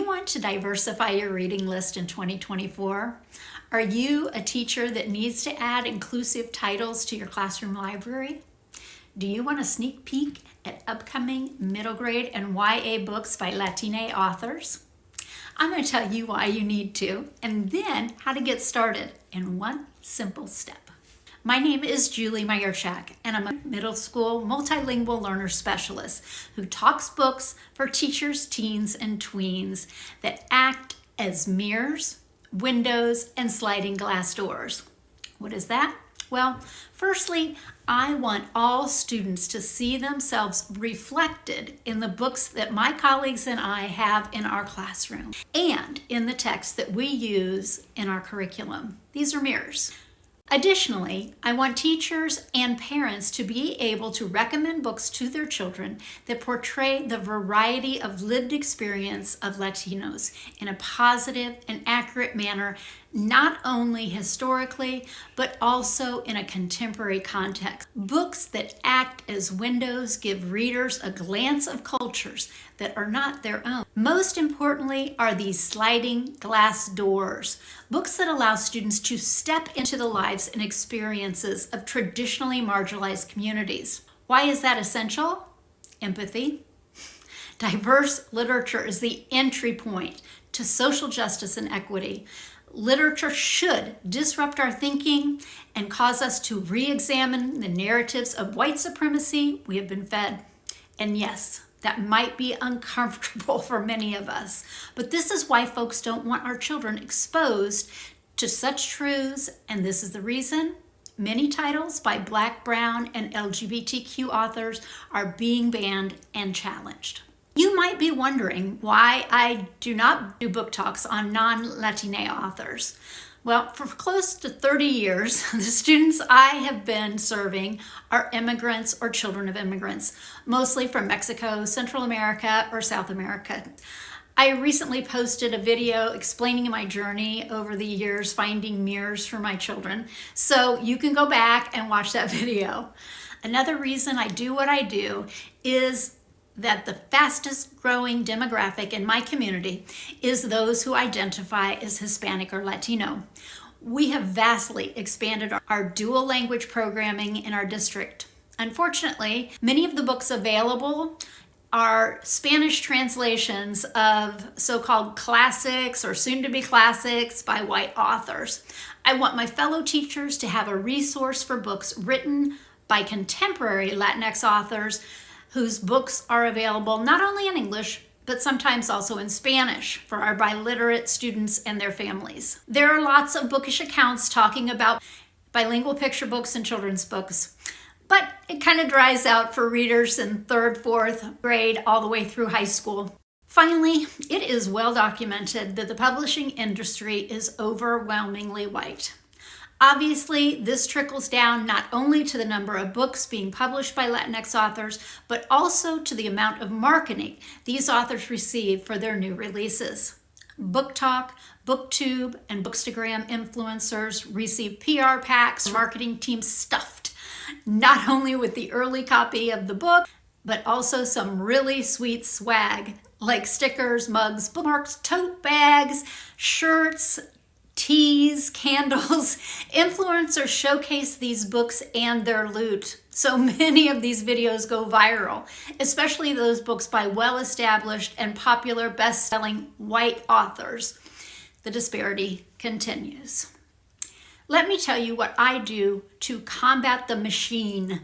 want to diversify your reading list in 2024? Are you a teacher that needs to add inclusive titles to your classroom library? Do you want a sneak peek at upcoming middle grade and YA books by Latina authors? I'm going to tell you why you need to, and then how to get started in one simple step. My name is Julie Myerchak, and I'm a middle school multilingual learner specialist who talks books for teachers, teens, and tweens that act as mirrors, windows, and sliding glass doors. What is that? Well, firstly, I want all students to see themselves reflected in the books that my colleagues and I have in our classroom and in the text that we use in our curriculum. These are mirrors. Additionally, I want teachers and parents to be able to recommend books to their children that portray the variety of lived experience of Latinos in a positive and accurate manner, not only historically, but also in a contemporary context. Books that act as windows give readers a glance of cultures that are not their own. Most importantly are these sliding glass doors, books that allow students to step into the lives and experiences of traditionally marginalized communities. Why is that essential? Empathy. Diverse literature is the entry point to social justice and equity. Literature should disrupt our thinking and cause us to re-examine the narratives of white supremacy we have been fed. And yes, that might be uncomfortable for many of us, but this is why folks don't want our children exposed to such truths, and this is the reason many titles by Black, Brown, and LGBTQ authors are being banned and challenged. You might be wondering why I do not do book talks on non-Latina authors. Well, for close to 30 years, the students I have been serving are immigrants or children of immigrants, mostly from Mexico, Central America, or South America. I recently posted a video explaining my journey over the years finding mirrors for my children, so you can go back and watch that video. Another reason I do what I do is that the fastest growing demographic in my community is those who identify as Hispanic or Latino. We have vastly expanded our dual language programming in our district. Unfortunately, many of the books available are Spanish translations of so-called classics or soon-to-be classics by white authors. I want my fellow teachers to have a resource for books written by contemporary Latinx authors whose books are available not only in English, but sometimes also in Spanish for our biliterate students and their families. There are lots of bookish accounts talking about bilingual picture books and children's books, but it kind of dries out for readers in 3rd, 4th grade all the way through high school. Finally, it is well documented that the publishing industry is overwhelmingly white. Obviously, this trickles down not only to the number of books being published by Latinx authors, but also to the amount of marketing these authors receive for their new releases. BookTok, BookTube, and Bookstagram influencers receive PR packs, marketing teams stuffed, not only with the early copy of the book, but also some really sweet swag, like stickers, mugs, bookmarks, tote bags, shirts, teas, candles. Influencers showcase these books and their loot. So many of these videos go viral, especially those books by well-established and popular best-selling white authors. The disparity continues. Let me tell you what I do to combat the machine.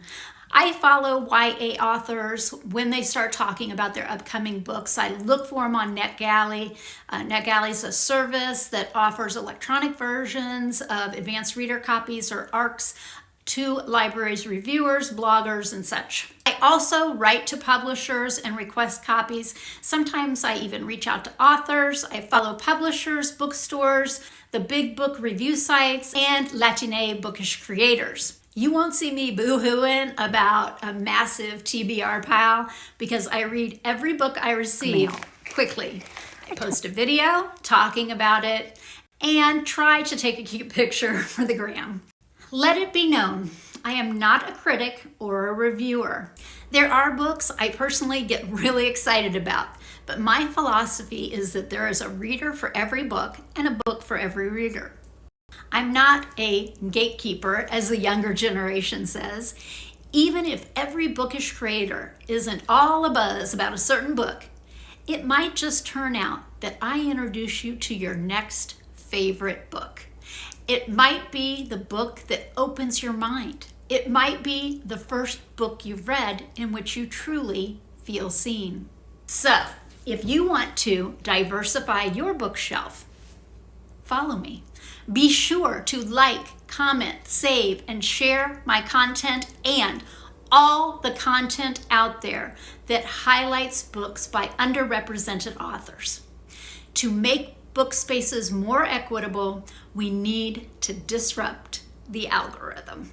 I follow YA authors when they start talking about their upcoming books. I look for them on NetGalley. NetGalley is a service that offers electronic versions of advanced reader copies or ARCs to libraries, reviewers, bloggers, and such. I also write to publishers and request copies. Sometimes I even reach out to authors. I follow publishers, bookstores, the big book review sites, and Latina bookish creators. You won't see me boo-hooing about a massive TBR pile because I read every book I receive quickly. I post a video talking about it and try to take a cute picture for the gram. Let it be known, I am not a critic or a reviewer. There are books I personally get really excited about, but my philosophy is that there is a reader for every book and a book for every reader. I'm not a gatekeeper, as the younger generation says. Even if every bookish creator isn't all abuzz about a certain book, it might just turn out that I introduce you to your next favorite book. It might be the book that opens your mind. It might be the first book you've read in which you truly feel seen. So, if you want to diversify your bookshelf, follow me. Be sure to like, comment, save, and share my content and all the content out there that highlights books by underrepresented authors. To make book spaces more equitable, we need to disrupt the algorithm.